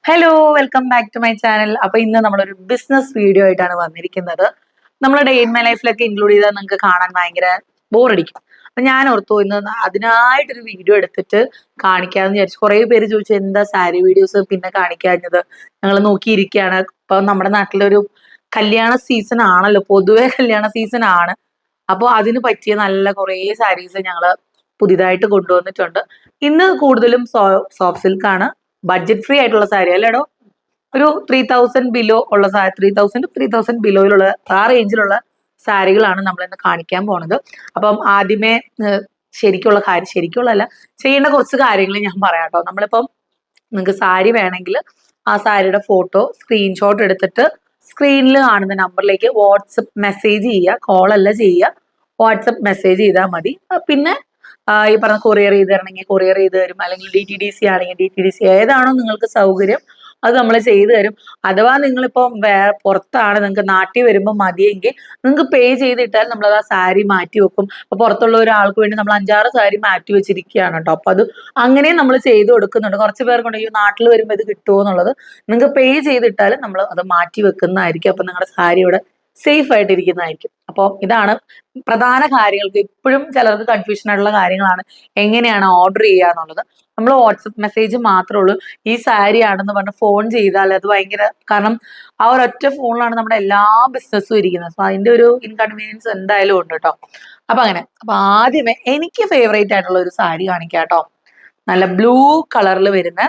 Hello welcome back to my channel. അപ്പൊ ഇന്ന് നമ്മളൊരു ബിസിനസ് വീഡിയോ ആയിട്ടാണ് വന്നിരിക്കുന്നത്. നമ്മുടെ ഡേ ഇൻ മൈ ലൈഫിലൊക്കെ ഇൻക്ലൂഡ് ചെയ്താൽ നിങ്ങൾക്ക് കാണാൻ ഭയങ്കര ബോറടിക്കും. അപ്പൊ ഞാൻ ഓർത്തു ഇന്ന് അതിനായിട്ടൊരു വീഡിയോ എടുത്തിട്ട് കാണിക്കാമെന്ന് വിചാരിച്ചു. കുറെ പേര് ചോദിച്ചു എന്താ സാരി വീഡിയോസ് പിന്നെ കാണിക്കാഞ്ഞത്, ഞങ്ങൾ നോക്കിയിരിക്കുകയാണ്. ഇപ്പൊ നമ്മുടെ നാട്ടിലൊരു കല്യാണ സീസൺ ആണല്ലോ, പൊതുവെ കല്യാണ സീസൺ ആണ്. അപ്പോൾ അതിന് പറ്റിയ നല്ല കുറേ സാരീസ് ഞങ്ങൾ പുതിയതായിട്ട് കൊണ്ടുവന്നിട്ടുണ്ട്. ഇന്ന് കൂടുതലും സോഫ്റ്റ് സിൽക്ക് ആണ്. ബഡ്ജറ്റ് ഫ്രീ ആയിട്ടുള്ള സാരി അല്ലേടോ. ഒരു 3000 ബിലോ ഉള്ള 3000 ബിലോയിലുള്ള ആ റേഞ്ചിലുള്ള സാരികളാണ് നമ്മൾ ഇന്ന് കാണിക്കാൻ പോണത്. അപ്പം ആദ്യമേ ശരിക്കുള്ളല്ല, ചെയ്യേണ്ട കുറച്ച് കാര്യങ്ങൾ ഞാൻ പറയാം കേട്ടോ. നമ്മളിപ്പം നിങ്ങൾക്ക് സാരി വേണമെങ്കിൽ ആ സാരിയുടെ ഫോട്ടോ സ്ക്രീൻഷോട്ട് എടുത്തിട്ട് സ്ക്രീനിൽ കാണുന്ന നമ്പറിലേക്ക് വാട്സപ്പ് മെസ്സേജ് ചെയ്യുക. കോളല്ല ചെയ്യുക, വാട്സപ്പ് മെസ്സേജ് ചെയ്താൽ മതി. പിന്നെ ഈ പറഞ്ഞ കൊറിയർ ചെയ്ത് തരണമെങ്കിൽ കൊറിയർ ചെയ്ത് തരും, അല്ലെങ്കിൽ DTDC ആണെങ്കിൽ DTDC, ഏതാണോ നിങ്ങൾക്ക് സൗകര്യം അത് നമ്മൾ ചെയ്തു തരും. അഥവാ നിങ്ങളിപ്പം വേറെ പുറത്താണ്, നിങ്ങൾക്ക് നാട്ടിൽ വരുമ്പോൾ മതിയെങ്കിൽ നിങ്ങൾക്ക് പേ ചെയ്തിട്ടാൽ നമ്മളത് ആ സാരി മാറ്റി വെക്കും. അപ്പൊ പുറത്തുള്ള ഒരാൾക്ക് വേണ്ടി നമ്മൾ 5-6 സാരി മാറ്റി വെച്ചിരിക്കുകയാണ് കേട്ടോ. അപ്പൊ അത് അങ്ങനെ നമ്മൾ ചെയ്തു കൊടുക്കുന്നുണ്ട്. കുറച്ച് പേർക്കുണ്ട് ഈ നാട്ടിൽ വരുമ്പോൾ ഇത് കിട്ടുമോ എന്നുള്ളത്. നിങ്ങൾക്ക് പേ ചെയ്തിട്ടാൽ നമ്മൾ അത് മാറ്റി വെക്കുന്നതായിരിക്കും. അപ്പൊ നിങ്ങളുടെ സാരി ഇവിടെ സേഫ് ആയിട്ട് ഇരിക്കുന്നതായിരിക്കും. അപ്പോൾ ഇതാണ് പ്രധാന കാര്യങ്ങൾക്ക്. ഇപ്പോഴും ചിലർക്ക് കൺഫ്യൂഷൻ ആയിട്ടുള്ള കാര്യങ്ങളാണ് എങ്ങനെയാണ് ഓർഡർ ചെയ്യുക എന്നുള്ളത്. നമ്മൾ വാട്സപ്പ് മെസ്സേജ് മാത്രമേ ഉള്ളൂ. ഈ സാരി ആണെന്ന് പറഞ്ഞ് ഫോൺ ചെയ്താൽ അത് ഭയങ്കര, കാരണം ആ ഒരൊറ്റ ഫോണിലാണ് നമ്മുടെ എല്ലാ ബിസിനസ്സും ഇരിക്കുന്നത്. അപ്പൊ അതിന്റെ ഒരു ഇൻകൺവീനിയൻസ് എന്തായാലും ഉണ്ട് കേട്ടോ. അപ്പൊ ആദ്യമേ എനിക്ക് ഫേവറേറ്റ് ആയിട്ടുള്ള ഒരു സാരി കാണിക്കാം കേട്ടോ. നല്ല ബ്ലൂ കളറിൽ വരുന്ന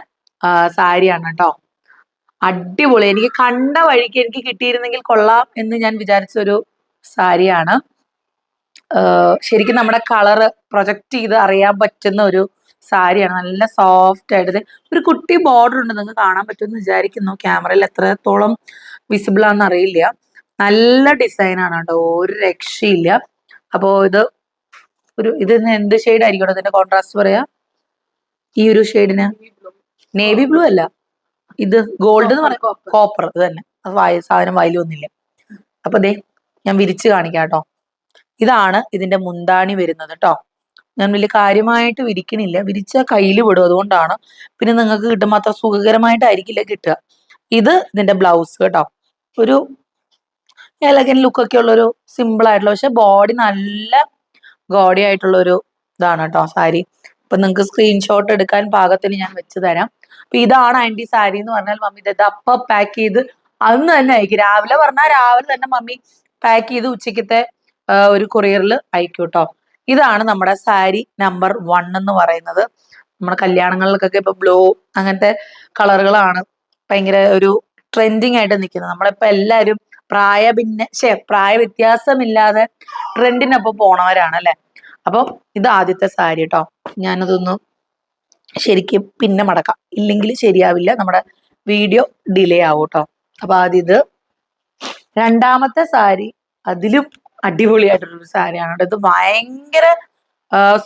സാരിയാണ് കേട്ടോ. അടിപൊളി. എനിക്ക് കണ്ട വഴിക്ക് എനിക്ക് കിട്ടിയിരുന്നെങ്കിൽ കൊള്ളാം എന്ന് ഞാൻ വിചാരിച്ച ഒരു സാരിയാണ്. ശരിക്കും നമ്മുടെ കളറ് പ്രൊജക്റ്റ് ചെയ്ത് അറിയാൻ പറ്റുന്ന ഒരു സാരിയാണ്. നല്ല സോഫ്റ്റ് ആയിട്ട് ഒരു കുട്ടി ബോർഡർ ഉണ്ട്, നിങ്ങൾക്ക് കാണാൻ പറ്റുമെന്ന് വിചാരിക്കുന്നു. ക്യാമറയിൽ എത്രത്തോളം വിസിബിൾ ആണെന്ന് അറിയില്ല. നല്ല ഡിസൈനാണ് കേട്ടോ, ഒരു രക്ഷയില്ല. അപ്പോ ഇത് എന്ത് ഷെയ്ഡ് ആയിരിക്കും ഇതിന്റെ കോൺട്രാസ്റ്റ് പറയാ? ഈ ഒരു ഷെയ്ഡിന് നേവി ബ്ലൂ അല്ല, ഇത് ഗോൾഡ് എന്ന് പറയാം, കോപ്പർ. ഇത് തന്നെ, സാധനം വയലൊന്നുമില്ല. അപ്പൊ ഞാൻ വിരിച്ച് കാണിക്കാം കേട്ടോ. ഇതാണ് ഇതിന്റെ മുന്താണി വരുന്നത് കേട്ടോ. ഞാൻ വലിയ കാര്യമായിട്ട് വിരിക്കണില്ല, വിരിച്ച കയ്യിൽ വിടും, അതുകൊണ്ടാണ്. പിന്നെ നിങ്ങൾക്ക് കിട്ടുമ്പോൾ അത്ര സുഖകരമായിട്ടായിരിക്കില്ല കിട്ടുക. ഇത് ഇതിന്റെ ബ്ലൗസ് കേട്ടോ. ഒരു എലഗൻ ലുക്കൊക്കെ ഉള്ളൊരു സിമ്പിൾ ആയിട്ടുള്ള, പക്ഷെ ബോഡി നല്ല ഗോഡി ആയിട്ടുള്ള ഒരു ഇതാണ് കേട്ടോ സാരി. ഇപ്പൊ നിങ്ങൾക്ക് സ്ക്രീൻഷോട്ട് എടുക്കാൻ പാകത്തിന് ഞാൻ വെച്ച് തരാം. അപ്പൊ ഇതാണ് ആന്റി സാരി എന്ന് പറഞ്ഞാൽ മമ്മി ഇത് അപ്പൊ പാക്ക് ചെയ്ത് അന്ന് തന്നെ അയക്കും. രാവിലെ പറഞ്ഞാൽ രാവിലെ തന്നെ മമ്മി പാക്ക് ചെയ്ത് ഉച്ചക്കത്തെ ഒരു കൊറിയറിൽ അയക്കും കേട്ടോ. ഇതാണ് നമ്മുടെ സാരി നമ്പർ 1 എന്ന് പറയുന്നത്. നമ്മുടെ കല്യാണങ്ങളിലൊക്കെ ഇപ്പൊ ബ്ലൂ അങ്ങനത്തെ കളറുകളാണ് ഭയങ്കര ഒരു ട്രെൻഡിങ് ആയിട്ട് നിൽക്കുന്നത്. നമ്മളിപ്പോ എല്ലാവരും പ്രായ വ്യത്യാസമില്ലാതെ ട്രെൻഡിനൊപ്പം പോണവരാണ് അല്ലെ. അപ്പൊ ഇത് ആദ്യത്തെ സാരി കേട്ടോ. ഞാനതൊന്ന് ശരിക്കും പിന്നെ മടക്കാം, ഇല്ലെങ്കിൽ ശരിയാവില്ല, നമ്മുടെ വീഡിയോ ഡിലേ ആവും കേട്ടോ. അപ്പൊ ആദ്യം ഇത്. രണ്ടാമത്തെ സാരി അതിലും അടിപൊളിയായിട്ടുള്ളൊരു സാരിയാണ് കേട്ടോ. ഇത് ഭയങ്കര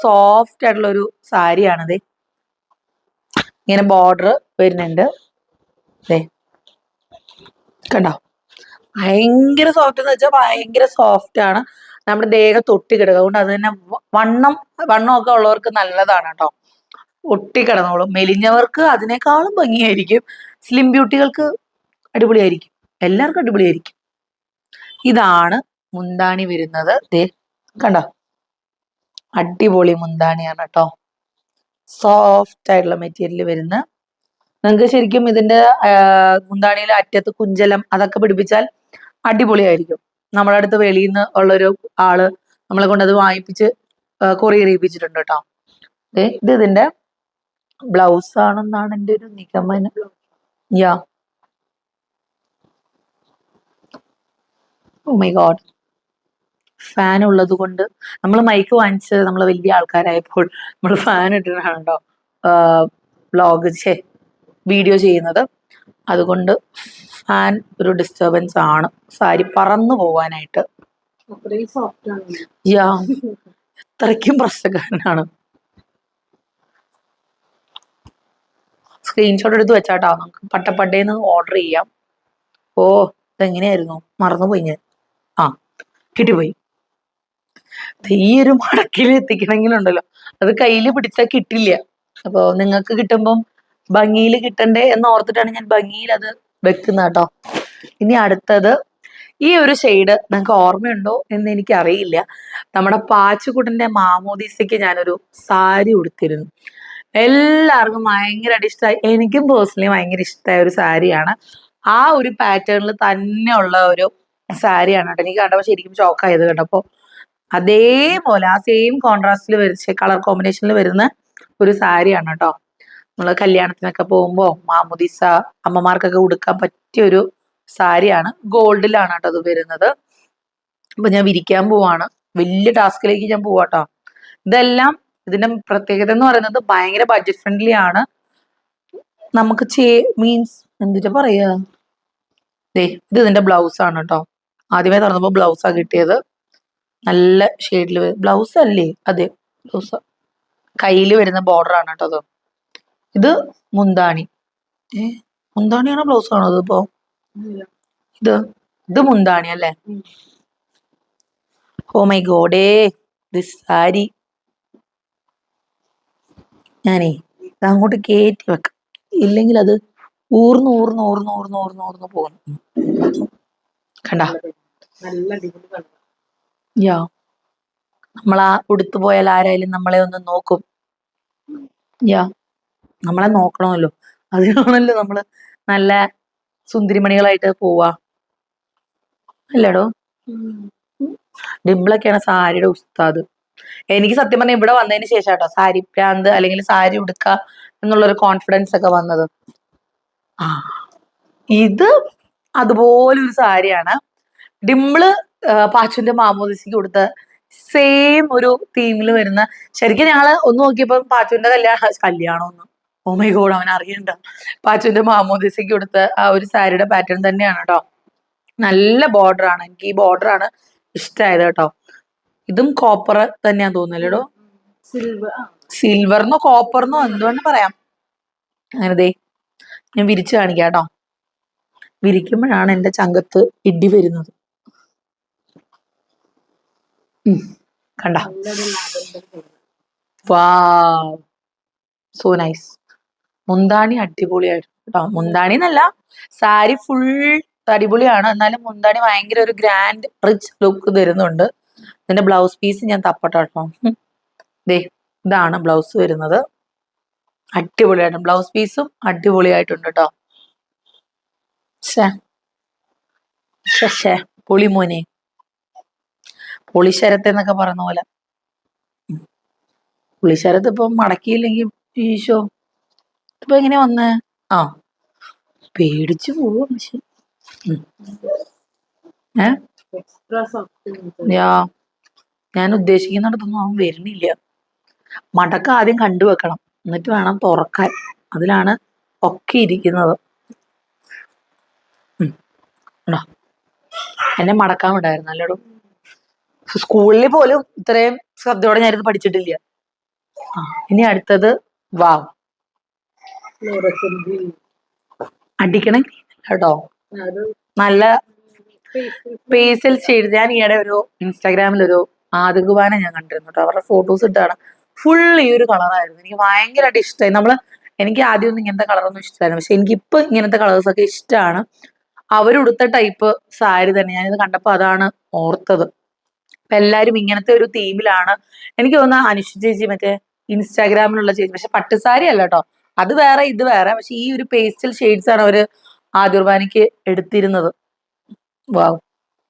സോഫ്റ്റ് ആയിട്ടുള്ള ഒരു സാരിയാണിത്. ഇങ്ങനെ ബോർഡർ വരുന്നുണ്ട്, കണ്ടോ. ഭയങ്കര സോഫ്റ്റ് എന്ന് വെച്ചാൽ ഭയങ്കര സോഫ്റ്റ് ആണ്. നമ്മുടെ ദേഹം തൊട്ടിക്കിടക്കുക, അതുകൊണ്ട് അത് തന്നെ വണ്ണമൊക്കെ ഉള്ളവർക്ക് നല്ലതാണ് കേട്ടോ. ഒട്ടിക്കിടന്നോളും. മെലിഞ്ഞവർക്ക് അതിനേക്കാളും ഭംഗിയായിരിക്കും. സ്ലിം ബ്യൂട്ടികൾക്ക് അടിപൊളിയായിരിക്കും, എല്ലാവർക്കും അടിപൊളിയായിരിക്കും. ഇതാണ് മുന്താണി വരുന്നത്. കണ്ടോ, അടിപൊളി മുന്താണിയാണ് കേട്ടോ. സോഫ്റ്റ് ആയിട്ടുള്ള മെറ്റീരിയൽ വരുന്ന. നിങ്ങൾക്ക് ശരിക്കും ഇതിന്റെ മുന്താണിയിലെ അറ്റത്ത് കുഞ്ചലം അതൊക്കെ പിടിപ്പിച്ചാൽ അടിപൊളിയായിരിക്കും. നമ്മുടെ അടുത്ത് വെളിയിൽ നിന്ന് ഉള്ളൊരു ആള് നമ്മളെ കൊണ്ട് അത് വാങ്ങിപ്പിച്ച് കൊറിയർ ചെയ്യിപ്പിച്ചിട്ടുണ്ട് കേട്ടോ. ഇത് ഇതിന്റെ ബ്ലൗസ് ആണെന്നാണ് എൻ്റെ ഒരു നിഗമനം. ഓ മൈ ഗോഡ്, ഫാൻ ഉള്ളത് കൊണ്ട്. നമ്മൾ മൈക്ക് വാങ്ങിച്ച് നമ്മൾ വലിയ ആൾക്കാരായപ്പോൾ നമ്മൾ ഫാൻ ഇട്ടിട്ടാണ് കേട്ടോ വീഡിയോ ചെയ്യുന്നത്. അതുകൊണ്ട് ഫാൻ ഒരു ഡിസ്റ്റർബൻസ് ആണ്, സാരി പറന്നു പോവാനായിട്ട്. അത്രയ്ക്കും പ്രശ്നക്കാരനാണ്. സ്ക്രീൻഷോട്ട് എടുത്ത് വെച്ചാട്ടോ, നമുക്ക് പട്ടപ്പട്ടേന്ന് ഓർഡർ ചെയ്യാം. ഓ ഇതെങ്ങനെയായിരുന്നു, മറന്നുപോയി ഞാൻ. കിട്ടിപ്പോയി. ഈ ഒരു മടക്കിൽ എത്തിക്കണമെങ്കിലുണ്ടല്ലോ, അത് കയ്യിൽ പിടിച്ചാൽ കിട്ടില്ല. അപ്പൊ നിങ്ങൾക്ക് കിട്ടുമ്പം ഭംഗിയിൽ കിട്ടണ്ടേ എന്ന് ഓർത്തിട്ടാണ് ഞാൻ ഭംഗിയിൽ അത് വെക്കുന്നത് കേട്ടോ. ഇനി അടുത്തത് ഈ ഒരു ഷെയ്ഡ് നിങ്ങൾക്ക് ഓർമ്മയുണ്ടോ എന്ന് എനിക്കറിയില്ല. നമ്മുടെ പാച്ചുകുട്ടന്റെ മാമോദീസയ്ക്ക് ഞാനൊരു സാരി ഉടുത്തിരുന്നു. എല്ലാവർക്കും ഭയങ്കരമായിട്ട് ഇഷ്ടമായി. എനിക്കും പേഴ്സണലി ഭയങ്കര ഇഷ്ടമായ ഒരു സാരിയാണ്. ആ ഒരു പാറ്റേണിൽ തന്നെ ഉള്ള ഒരു സാരിയാണ് കേട്ടോ. എനിക്ക് കണ്ടപ്പോൾ ശരിക്കും ഷോക്കായത് കേട്ടപ്പോ. അതേപോലെ ആ സെയിം കോൺട്രാസ്റ്റിൽ വരച്ച് കളർ കോമ്പിനേഷനിൽ വരുന്ന ഒരു സാരിയാണ് കേട്ടോ. നമ്മള് കല്യാണത്തിനൊക്കെ പോകുമ്പോ മാമുദീസ അമ്മമാർക്കൊക്കെ ഉടുക്കാൻ പറ്റിയ ഒരു സാരിയാണ്. ഗോൾഡിലാണ് കേട്ടോ അത് വരുന്നത്. അപ്പൊ ഞാൻ വിരിക്കാൻ പോവാണ്. വലിയ ടാസ്കിലേക്ക് ഞാൻ പോവാട്ടോ. ഇതെല്ലാം ഇതിന്റെ പ്രത്യേകത എന്ന് പറയുന്നത് ഭയങ്കര ബഡ്ജറ്റ് ഫ്രണ്ട്ലി ആണ്. നമുക്ക് മീൻസ് എന്തിട്ടാ പറയാ, ഇത് ഇതിന്റെ ബ്ലൗസ് ആണ് കേട്ടോ. ആദ്യമേ തുറന്നപ്പോ ബ്ലൗസാ കിട്ടിയത്. നല്ല ഷെയ്ഡിൽ ബ്ലൗസ് അല്ലേ? അതെ, ബ്ലൗസ്. കയ്യിൽ വരുന്ന ബോർഡർ ആണ് കേട്ടോ അത്. ഇത് മുന്താണി. മുന്താണിയാണോ ബ്ലൗസ് ആണോ ഇതിപ്പോ? ഇത് ഇത് മുന്താണി അല്ലേ? ഓ മൈ ഗോഡേ, ദിസ് സാരി ഞാനേ അങ്ങോട്ട് കയറ്റി വെക്കാം, ഇല്ലെങ്കിൽ അത് ഊർന്ന് ഊർന്ന് ഊർന്ന് ഊർന്ന് ഊർന്ന് ഊർന്ന് പോകുന്നു. കണ്ട യാ, നമ്മളാ ഉടുത്തു പോയാൽ ആരായാലും നമ്മളെ ഒന്ന് നോക്കും. യാ, നമ്മളെ നോക്കണമല്ലോ. അതിനാണല്ലോ നമ്മള് നല്ല സുന്ദരിമണികളായിട്ട് പോവാ, അല്ലേടോ? ഡിംപിളൊക്കെയാണ് സാരിയുടെ ഉസ്താദ്. എനിക്ക് സത്യം പറഞ്ഞാൽ ഇവിടെ വന്നതിന് ശേഷം കേട്ടോ സാരി പ്രാന്ത് അല്ലെങ്കിൽ സാരി ഉടുക്ക എന്നുള്ളൊരു കോൺഫിഡൻസ് ഒക്കെ വന്നത്. ആ, ഇത് അതുപോലെ ഒരു സാരിയാണ്. ഡിംപിള് പാച്ചുവിന്റെ മാമോദിസയ്ക്ക് കൊടുത്ത സെയിം ഒരു തീമിൽ വരുന്ന. ശരിക്കും ഞങ്ങള് ഒന്ന് നോക്കിയപ്പോ പാച്ചുവിന്റെ കല്യാണം ഓ മൈ ഗോഡ്, അവൻ അറിയണ്ട. പാച്ചുവിന്റെ മാമോദിസയ്ക്ക് കൊടുത്ത ആ ഒരു സാരിയുടെ പാറ്റേൺ തന്നെയാണ് കേട്ടോ. നല്ല ബോർഡർ ആണ്. എനിക്ക് ഈ ബോർഡർ ആണ് ഇഷ്ടമായത് കേട്ടോ. ഇതും കോപ്പർ തന്നെയാ തോന്നുന്നല്ലേടോ? സിൽവർന്നോ കോപ്പർന്നോ എന്തുകൊണ്ട് പറയാം. അങ്ങനെ ദേ ഞാൻ വിരിച്ചു കാണിക്കാം കേട്ടോ. വിരിക്കുമ്പോഴാണ് എന്റെ ചങ്കത്ത് ഇടി വരുന്നത്. കണ്ട, വാവ്, സോ നൈസ്. മുന്താണി അടിപൊളിയായിട്ട് കേട്ടോ. മുന്താണി എന്നല്ല, സാരി ഫുൾ അടിപൊളിയാണ്. എന്നാലും മുന്താണി ഭയങ്കര ഒരു ഗ്രാൻഡ് റിച്ച് ലുക്ക് തരുന്നുണ്ട്. ഇതിന്റെ ബ്ലൗസ് പീസ് ഞാൻ തപ്പട്ടോ കേട്ടോ. ദേ ഇതാണ് ബ്ലൗസ് വരുന്നത്. അടിപൊളിയായിട്ട് ബ്ലൗസ് പീസും അടിപൊളിയായിട്ടുണ്ട് കേട്ടോ. പൊളിമോനെ, പൊളിശരത്ത് എന്നൊക്കെ പറയുന്ന പോലെ. പുളിശരത്ത് ഇപ്പം മടക്കിയില്ലെങ്കിൽ ഈശോ, ഇപ്പൊ എങ്ങനെ വന്നേ? ആ, പേടിച്ചു പോവും. ഞാൻ ഉദ്ദേശിക്കുന്നിടത്തൊന്നും അവൻ വരുന്നില്ല. മടക്ക ആദ്യം കണ്ടുവെക്കണം, എന്നിട്ട് വേണം തുറക്കാൻ. അതിലാണ് ഒക്കെ ഇരിക്കുന്നത്. എന്നെ മടക്കാൻ വിടായിരുന്നു അല്ലേടോ. സ്കൂളിൽ പോലും ഇത്രയും ശ്രദ്ധയോടെ ഞാനിത് പഠിച്ചിട്ടില്ല. ഇനി അടുത്തത് വാവ്, അടിക്കണം കേട്ടോ. നല്ല പേസിൽ ഷെയ്ഡ്. ഞാൻ ഈയിടെ ഒരു ഇൻസ്റ്റാഗ്രാമിൽ ഒരു ആദികുബാനെ ഞാൻ കണ്ടിരുന്നു കേട്ടോ. അവരുടെ ഫോട്ടോസ് ഇട്ടാണ്. ഫുൾ ഈ ഒരു കളറായിരുന്നു. എനിക്ക് ഭയങ്കരമായിട്ട് ഇഷ്ടമായി. എനിക്ക് ആദ്യമൊന്നും ഇങ്ങനത്തെ കളറൊന്നും ഇഷ്ടമായിരുന്നു, പക്ഷെ എനിക്കിപ്പോ ഇങ്ങനത്തെ കളേഴ്സ് ഒക്കെ ഇഷ്ടമാണ്. അവരുടുത്ത ടൈപ്പ് സാരി തന്നെ ഞാനിത് കണ്ടപ്പോ അതാണ് ഓർത്തത്. അപ്പൊ എല്ലാരും ഇങ്ങനത്തെ ഒരു തീമിലാണ്. എനിക്ക് തോന്നുന്ന അനുഷ ചേച്ചി മറ്റേ ഇൻസ്റ്റാഗ്രാമിലുള്ള ചേച്ചി, പക്ഷെ പട്ടുസാരി അല്ല കേട്ടോ, അത് വേറെ ഇത് വേറെ. പക്ഷെ ഈ ഒരു പേസ്റ്റൽ ഷെയ്ഡ്സ് ആണ് അവര് ആദിർബാനിക്ക് എടുത്തിരുന്നത്. വാവ്,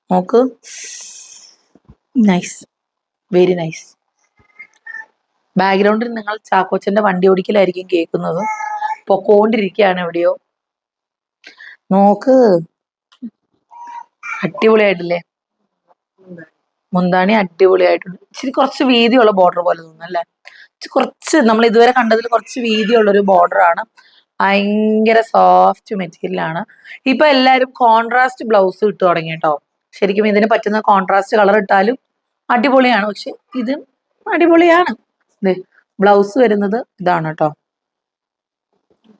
നോക്ക്, നൈസ്, വെരി നൈസ്. ബാക്ക്ഗ്രൗണ്ടിൽ നിങ്ങൾ ചാക്കോച്ചന്റെ വണ്ടി ഓടിക്കലായിരിക്കും കേൾക്കുന്നത്. പൊക്കോണ്ടിരിക്കുകയാണ് എവിടെയോ. നോക്ക്, അടിപൊളിയായിട്ടില്ലേ? മുന്താണി അടിപൊളിയായിട്ടുണ്ട്. ഇച്ചിരി കുറച്ച് വീതിയുള്ള ബോർഡർ പോലെ തോന്നുന്നു അല്ലേ? കുറച്ച് നമ്മൾ ഇതുവരെ കണ്ടതിൽ കുറച്ച് വീതിയുള്ള ഒരു ബോർഡർ ആണ്. ഭയങ്കര സോഫ്റ്റ് മെറ്റീരിയൽ ആണ്. ഇപ്പൊ എല്ലാരും കോൺട്രാസ്റ്റ് ബ്ലൗസ് ഇട്ട് തുടങ്ങി കേട്ടോ. ശരിക്കും ഇതിന് പറ്റുന്ന കോൺട്രാസ്റ്റ് കളർ ഇട്ടാലും അടിപൊളിയാണ്. പക്ഷെ ഇത് അടിപൊളിയാണ്. ബ്ലൗസ് വരുന്നത് ഇതാണ് കേട്ടോ.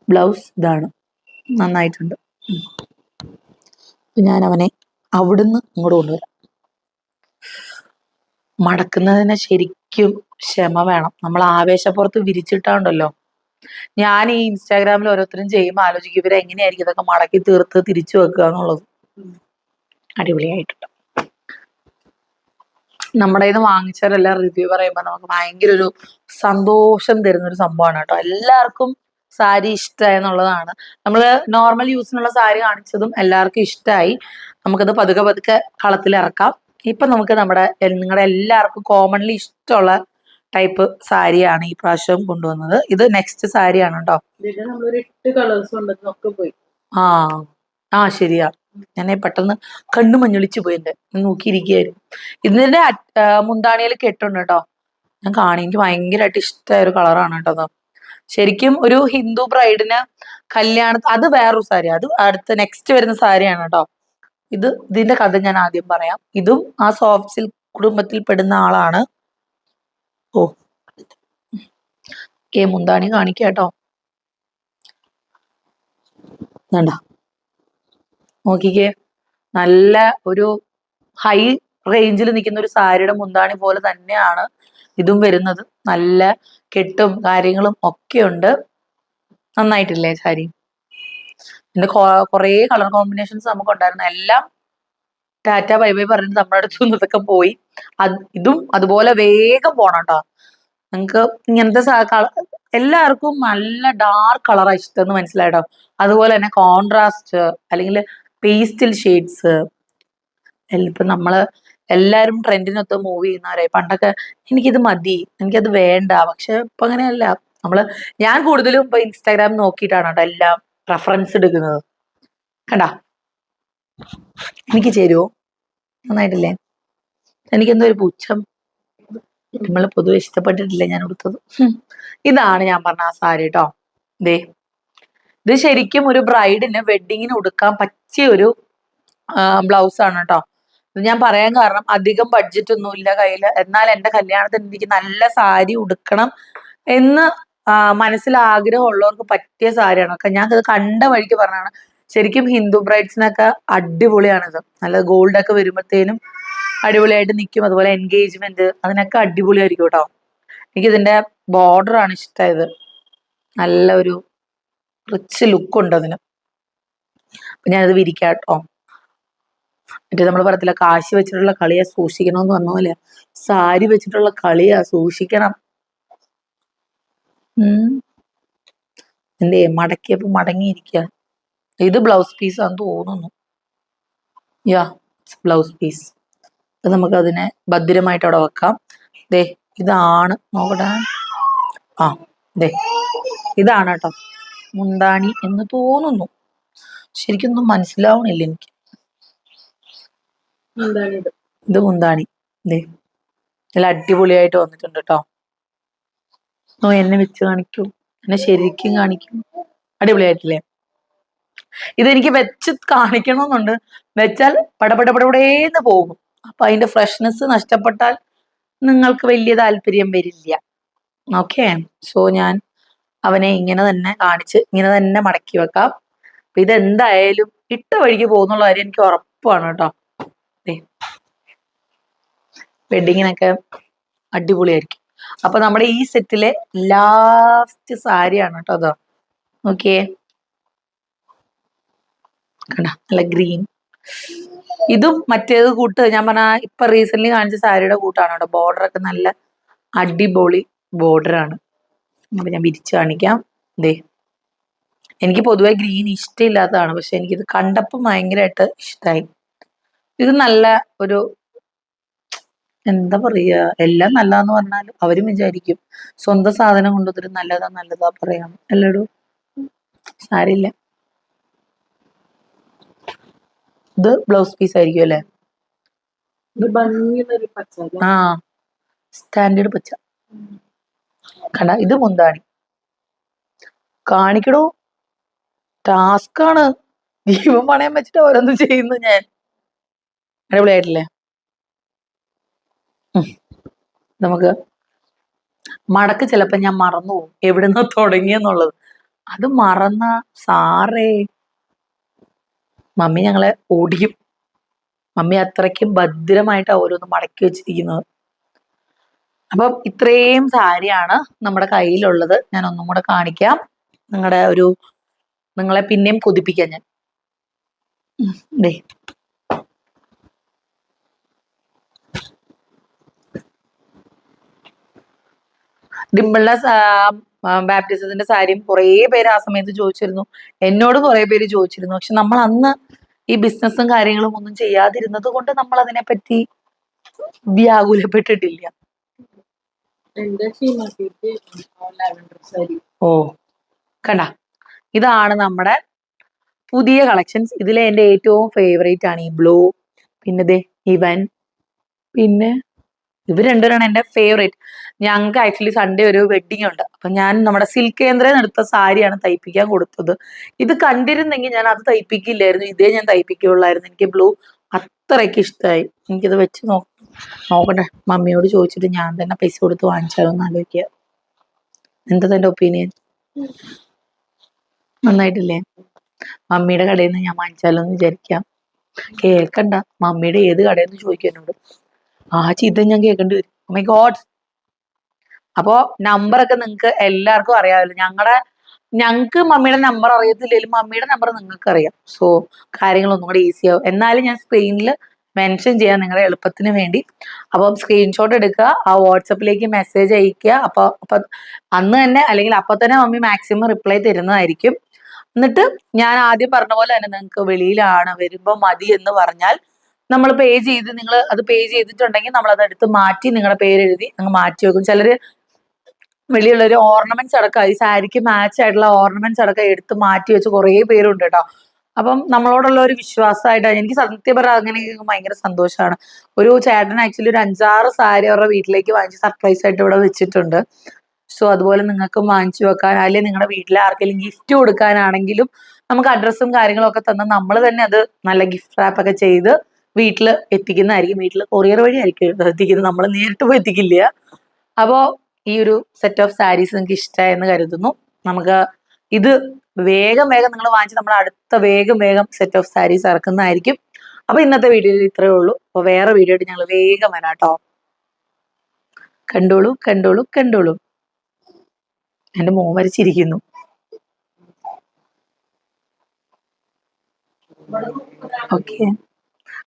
ബ്ലൗസ് ഇതാണ്, നന്നായിട്ടുണ്ട്. ഞാൻ അവനെ അവിടുന്ന് ഇങ്ങോട്ട് കൊണ്ടുവരാം. മടക്കുന്നതിന് ശരിക്കും ക്ഷമ വേണം. നമ്മൾ ആവേശപ്പുറത്ത് വിരിച്ചിട്ടാണ്ടല്ലോ ഞാൻ ഈ ഇൻസ്റ്റാഗ്രാമിൽ ഓരോരുത്തരും ചെയ്യുമ്പോൾ ആലോചിക്കും ഇവരെ എങ്ങനെയായിരിക്കും ഇതൊക്കെ മടക്കി തീർത്ത് തിരിച്ചു വെക്കുക എന്നുള്ളത്. അടിപൊളിയായിട്ടുണ്ട്. നമ്മുടെ കയ്യിൽ നിന്ന് വാങ്ങിച്ചവരെല്ലാം റിവ്യൂ പറയുമ്പോൾ നമുക്ക് ഭയങ്കര ഒരു സന്തോഷം തരുന്ന ഒരു സംഭവമാണ് കേട്ടോ. എല്ലാവർക്കും സാരി ഇഷ്ടമായി എന്നുള്ളതാണ്. നമ്മൾ നോർമൽ യൂസിനുള്ള സാരി കാണിച്ചതും എല്ലാവർക്കും ഇഷ്ടമായി. നമുക്കത് പതുക്കെ പതുക്കെ കളത്തിലിറക്കാം. ഇപ്പൊ നമുക്ക് നിങ്ങളുടെ എല്ലാവർക്കും കോമൺലി ഇഷ്ടമുള്ള ടൈപ്പ് സാരിയാണ് ഈ പ്രാവശ്യം കൊണ്ടുവന്നത്. ഇത് നെക്സ്റ്റ് സാരിയാണ് കേട്ടോ. ആ ആ ശരിയാ, ഞാൻ പെട്ടെന്ന് കണ്ണു മഞ്ഞളിച്ചു പോയി. എന്റെ നോക്കിയിരിക്കുകയായിരുന്നു. ഇതിന്റെ മുന്താണിയിൽ കെട്ടുണ്ട് കേട്ടോ. ഞാൻ എനിക്ക് ഭയങ്കരമായിട്ട് ഇഷ്ടമായ ഒരു കളറാണ് കേട്ടോ. ശരിക്കും ഒരു ഹിന്ദു ബ്രൈഡിന് അത് വേറൊരു സാരി, അത് അടുത്ത നെക്സ്റ്റ് വരുന്ന സാരിയാണ് കേട്ടോ. ഇതിന്റെ കഥ ഞാൻ ആദ്യം പറയാം. ഇതും ആ സോഫ്റ്റ് സിൽക്ക് കുടുംബത്തിൽ പെടുന്ന ആളാണ്. ഓ മുന്താണി കാണിക്ക കേട്ടോ. വേണ്ട, നോക്കിക്കേ, നല്ല ഒരു ഹൈ റേഞ്ചിൽ നിൽക്കുന്ന ഒരു സാരിയുടെ മുന്താണി പോലെ തന്നെയാണ് ഇതും വരുന്നത്. നല്ല കെട്ടും കാര്യങ്ങളും ഒക്കെ ഉണ്ട്. നന്നായിട്ടില്ലേ സാരി? ഇതിന്റെ കുറേ കളർ കോമ്പിനേഷൻസ് നമുക്ക് ഉണ്ടായിരുന്നു. എല്ലാം ടാറ്റ ബൈ ബൈ പറഞ്ഞിട്ട് നമ്മുടെ അടുത്ത് നിന്നതൊക്കെ പോയി. ഇതും അതുപോലെ വേഗം പോണം കേട്ടോ. നിങ്ങൾക്ക് ഇങ്ങനത്തെ എല്ലാവർക്കും നല്ല ഡാർക്ക് കളറാണ് ഇഷ്ടം എന്ന് മനസ്സിലായിട്ടോ. അതുപോലെ തന്നെ കോൺട്രാസ്റ്റ് അല്ലെങ്കിൽ പേസ്റ്റൽ ഷെയ്ഡ്സ്. ഇപ്പൊ നമ്മള് എല്ലാരും ട്രെൻഡിനൊത്ത് മൂവ് ചെയ്യുന്നവരായി. പണ്ടൊക്കെ എനിക്കിത് മതി, എനിക്കത് വേണ്ട. പക്ഷെ ഇപ്പൊ അങ്ങനെയല്ല. ഞാൻ കൂടുതലും ഇപ്പൊ ഇൻസ്റ്റാഗ്രാം നോക്കിയിട്ടാണ് കേട്ടോ എല്ലാം റെഫറൻസ് എടുക്കുന്നത്. കണ്ടാ എനിക്ക് ചേരുവോ? നന്നായിട്ടില്ലേ? എനിക്കെന്തോ ഒരു പുച്ഛം. നമ്മൾ പൊതുവെ ഇഷ്ടപ്പെട്ടിട്ടില്ല ഞാൻ ഉടുത്തത്. ഇതാണ് ഞാൻ പറഞ്ഞ ആ സാരി കേട്ടോ. ഇത് ശരിക്കും ഒരു ബ്രൈഡിന് വെഡിങ്ങിന് ഉടുക്കാൻ പറ്റിയ ഒരു ബ്ലൗസ് ആണ് കേട്ടോ. ഇത് ഞാൻ പറയാൻ കാരണം അധികം ബഡ്ജറ്റ് ഒന്നും ഇല്ല കയ്യില്. എന്നാൽ എന്റെ കല്യാണത്തിന് എനിക്ക് നല്ല സാരി ഉടുക്കണം എന്ന് മനസ്സിൽ ആഗ്രഹമുള്ളവർക്ക് പറ്റിയ സാരിയാണ് ഒക്കെ. ഞാൻ ഇത് കണ്ട വഴിക്ക് പറഞ്ഞാണ്. ശരിക്കും ഹിന്ദു ബ്രൈഡ്സിനൊക്കെ അടിപൊളിയാണിത്. നല്ല ഗോൾഡ് ഒക്കെ വരുമ്പോഴത്തേനും അടിപൊളിയായിട്ട് നിൽക്കും. അതുപോലെ എൻഗേജ്മെന്റ് അതിനൊക്കെ അടിപൊളിയായിരിക്കും കേട്ടോ. എനിക്കിതിന്റെ ബോർഡർ ആണ് ഇഷ്ടമായത്. നല്ല ഒരു റിച്ച് ലുക്ക് ഉണ്ട് അതിന്. അപ്പൊ ഞാനത് വിരിക്കാം കേട്ടോ. മറ്റേ നമ്മൾ പറയത്തില്ല കാശി വെച്ചിട്ടുള്ള കളിയാ സൂക്ഷിക്കണമെന്ന് പറഞ്ഞ പോലെ സാരി വെച്ചിട്ടുള്ള കളിയാ സൂക്ഷിക്കണം. എന്തേ മടക്കിയപ്പോ മടങ്ങിയിരിക്കുക. ഇത് ബ്ലൗസ് പീസ് ആണെന്ന് തോന്നുന്നു. യാ ബ്ലൗസ് പീസ്. അത് നമുക്ക് അതിനെ ഭദ്രമായിട്ട് അവിടെ വെക്കാം. ഇതാണ് നോക്കട്ടെ. ഇതാണ് കേട്ടോ മുന്താണി എന്ന് തോന്നുന്നു. ശരിക്കൊന്നും മനസ്സിലാവണില്ല എനിക്ക്. ഇത് മുന്താണി. നല്ല അടിപൊളിയായിട്ട് വന്നിട്ടുണ്ട് കേട്ടോ. എന്നെ വെച്ച് കാണിക്കൂ, എന്നെ ശരിക്കും കാണിക്കൂ. അടിപൊളിയായിട്ടില്ലേ? ഇതെനിക്ക് വെച്ച് കാണിക്കണമെന്നുണ്ട്. വെച്ചാൽ പടപടപടപടേന്ന് പോകും. അപ്പൊ അതിന്റെ ഫ്രഷ്നെസ് നഷ്ടപ്പെട്ടാൽ നിങ്ങൾക്ക് വലിയ താല്പര്യം വരില്ല. ഓക്കെ, സോ ഞാൻ അവനെ ഇങ്ങനെ തന്നെ കാണിച്ച് ഇങ്ങനെ തന്നെ മടക്കി വെക്കാം. അപ്പൊ ഇതെന്തായാലും ഇട്ട വഴിക്ക് പോകുന്നുള്ള കാര്യം എനിക്ക് ഉറപ്പാണ് കേട്ടോ. വെഡിങ്ങിനൊക്കെ അടിപൊളിയായിരിക്കും. അപ്പൊ നമ്മുടെ ഈ സെറ്റിലെ ലാസ്റ്റ് സാരിയാണ് കേട്ടോ അതോ. നോക്കിയേ, കണ്ട നല്ല ഗ്രീൻ. ഇതും മറ്റേത് കൂട്ട് ഞാൻ പറഞ്ഞ ഇപ്പൊ റീസെന്റ് കാണിച്ച സാരിയുടെ കൂട്ടാണ് കേട്ടോ. ബോർഡർ ഒക്കെ നല്ല അടിപൊളി ബോർഡറാണ്. അപ്പൊ ഞാൻ വിരിച്ചു കാണിക്കാം. എനിക്ക് പൊതുവെ ഗ്രീൻ ഇഷ്ടമില്ലാത്തതാണ്. പക്ഷെ എനിക്കിത് കണ്ടപ്പോൾ ഭയങ്കരമായിട്ട് ഇഷ്ടമായി. ഇത് നല്ല ഒരു എന്താ പറയാ, എല്ലാം നല്ലതെന്ന് പറഞ്ഞാലും അവരും വിചാരിക്കും സ്വന്തം സാധനം കൊണ്ടൊരു നല്ലതാ പറയാം. അല്ലടോ, സാരില്ല. ഇത് ബ്ലൗസ് പീസ് ആയിരിക്കും അല്ലേ? ആ സ്റ്റാൻഡേർഡ് പച്ച. കണ്ട, ഇത് മുന്താണി. കാണിക്കടോ, ടാസ്ക് ആണ്. ജീവൻ പണയം വെച്ചിട്ട് ഓരോന്നും ചെയ്യുന്നു ഞാൻ. അടിപൊളിയായിട്ടില്ലേ? നമുക്ക് മടക്ക് ചിലപ്പോ ഞാൻ മറന്നു പോകും എവിടുന്ന് തുടങ്ങിയെന്നുള്ളത്. അത് മറന്ന സാറേ മമ്മി ഞങ്ങളെ ഓടിക്കും. മമ്മി അത്രയ്ക്കും ഭദ്രമായിട്ടാണ് ഓരോന്ന് മടക്കി വെച്ചിരിക്കുന്നത്. അപ്പം ഇത്രയും സാരിയാണ് നമ്മുടെ കയ്യിലുള്ളത്. ഞാൻ ഒന്നും കൂടെ കാണിക്കാം. നിങ്ങളെ പിന്നെയും കൊതിപ്പിക്കാം ഞാൻ. ദേ ഡിമ്പിളിന്റെ ബാപ്റ്റിസത്തിന്റെ സാരിയും കുറേ പേര് ആ സമയത്ത് ചോദിച്ചിരുന്നു. എന്നോട് കുറെ പേര് ചോദിച്ചിരുന്നു. പക്ഷെ നമ്മൾ അന്ന് ഈ ബിസിനസ്സും കാര്യങ്ങളും ഒന്നും ചെയ്യാതിരുന്നത് കൊണ്ട് നമ്മൾ അതിനെപ്പറ്റി വ്യാകുലപ്പെട്ടിട്ടില്ല. ഓ കണ്ട, ഇതാണ് നമ്മുടെ പുതിയ കളക്ഷൻസ്. ഇതിലെ എന്റെ ഏറ്റവും ഫേവറേറ്റ് ആണ് ഈ ബ്ലൂ, പിന്നെ ദേ ഇവൻ, പിന്നെ ഇവർ രണ്ടുപേരാണ് എന്റെ ഫേവറേറ്റ്. ഞങ്ങൾക്ക് ആക്ച്വലി സൺഡേ ഒരു വെഡിങ് ഉണ്ട്. അപ്പൊ ഞാൻ നമ്മുടെ സിൽക്ക് കേന്ദ്രയിൽ എടുത്ത സാരിയാണ് തയ്പ്പിക്കാൻ കൊടുത്തത്. ഇത് കണ്ടിരുന്നെങ്കിൽ ഞാൻ അത് തയ്പ്പിക്കില്ലായിരുന്നു, ഇതേ ഞാൻ തയ്പ്പിക്കുള്ളായിരുന്നു. എനിക്ക് ബ്ലൂ അത്രയ്ക്ക് ഇഷ്ടമായി. എനിക്കിത് വെച്ച് നോക്കട്ടെ, മമ്മിയോട് ചോദിച്ചിട്ട് ഞാൻ തന്നെ പൈസ കൊടുത്ത് വാങ്ങിച്ചാലോ എന്ന് ആലോചിക്കുക. എന്താ എന്റെ ഒപ്പീനിയൻ? നന്നായിട്ടില്ലേ? മമ്മിയുടെ കടയിൽ നിന്ന് ഞാൻ വാങ്ങിച്ചാലോ എന്ന് വിചാരിക്കാം. കേൾക്കണ്ട, മമ്മിയുടെ ഏത് കടയിൽ നിന്ന് ചോദിക്കും എന്നോട്. ആ ചീത്ത ഞാൻ കേൾക്കേണ്ടി വരും. Oh my god. അപ്പോ നമ്പറൊക്കെ നിങ്ങൾക്ക് എല്ലാവർക്കും അറിയാമല്ലോ. ഞങ്ങൾക്ക് മമ്മിയുടെ നമ്പർ അറിയത്തില്ലെങ്കിലും മമ്മിയുടെ നമ്പർ നിങ്ങൾക്ക് അറിയാം. സോ കാര്യങ്ങളൊന്നും കൂടെ ഈസി ആവും. എന്നാലും ഞാൻ സ്ക്രീനിൽ മെൻഷൻ ചെയ്യാം നിങ്ങളുടെ എളുപ്പത്തിന് വേണ്ടി. അപ്പം സ്ക്രീൻഷോട്ട് എടുക്കുക, ആ വാട്സപ്പിലേക്ക് മെസ്സേജ് അയക്കുക. അപ്പൊ അന്ന് തന്നെ അല്ലെങ്കിൽ അപ്പൊ തന്നെ മമ്മി മാക്സിമം റിപ്ലൈ തരുന്നതായിരിക്കും. എന്നിട്ട് ഞാൻ ആദ്യം പറഞ്ഞ പോലെ തന്നെ നിങ്ങൾക്ക് വെളിയിലാണ് വരുമ്പോൾ മതി എന്ന് പറഞ്ഞാൽ നമ്മൾ പേ ചെയ്ത്, നിങ്ങൾ അത് പേ ചെയ്തിട്ടുണ്ടെങ്കിൽ നമ്മൾ അത് എടുത്ത് മാറ്റി നിങ്ങളുടെ പേരെഴുതി നിങ്ങൾ മാറ്റി വെക്കും. ചിലര് വെളിയുള്ള ഒരു ഓർണമെന്റ്സ് അടക്കം, ഈ സാരിക്ക് മാച്ച് ആയിട്ടുള്ള ഓർണമെന്റ്സ് അടക്കം എടുത്ത് മാറ്റി വെച്ച് കുറേ പേരുണ്ട് കേട്ടോ. അപ്പം നമ്മളോടുള്ള ഒരു വിശ്വാസമായിട്ടാണ്. എനിക്ക് സത്യം പറഞ്ഞാൽ അങ്ങനെ ഭയങ്കര സന്തോഷമാണ്. ഒരു ചേട്ടൻ ആക്ച്വലി ഒരു 5-6 സാരി അവരുടെ വീട്ടിലേക്ക് വാങ്ങിച്ച് സർപ്രൈസ് ആയിട്ട് ഇവിടെ വെച്ചിട്ടുണ്ട്. സോ അതുപോലെ നിങ്ങൾക്കും വാങ്ങിച്ചു വെക്കാൻ, അല്ലെങ്കിൽ നിങ്ങളുടെ വീട്ടിലെ ആർക്കെങ്കിലും ഗിഫ്റ്റ് കൊടുക്കാനാണെങ്കിലും നമുക്ക് അഡ്രസ്സും കാര്യങ്ങളും ഒക്കെ തന്ന് നമ്മൾ തന്നെ അത് നല്ല ഗിഫ്റ്റ് റാപ്പ് ഒക്കെ ചെയ്ത് വീട്ടിൽ എത്തിക്കുന്നതായിരിക്കും. വീട്ടിൽ കൊറിയർ വഴി ആയിരിക്കും എത്തിക്കുന്നത്, നമ്മൾ നേരിട്ട് പോയി എത്തിക്കില്ല. അപ്പോ ഈ ഒരു സെറ്റ് ഓഫ് സാരീസ് നിങ്ങൾക്ക് ഇഷ്ടമായെന്ന് കരുതുന്നു. നമുക്ക് ഇത് വേഗം നിങ്ങൾ വാങ്ങിച്ച് നമ്മൾ അടുത്ത വേഗം സെറ്റ് ഓഫ് സാരീസ് ഇറക്കുന്നതായിരിക്കും. അപ്പൊ ഇന്നത്തെ വീഡിയോയിൽ ഇത്രയേ ഉള്ളൂ. അപ്പൊ വേറെ വീഡിയോ ആയിട്ട് ഞങ്ങൾ വേഗം വരാം കേട്ടോ. കണ്ടോളൂ. എന്റെ മോൻ വരച്ചിരിക്കുന്നു. ഓക്കെ.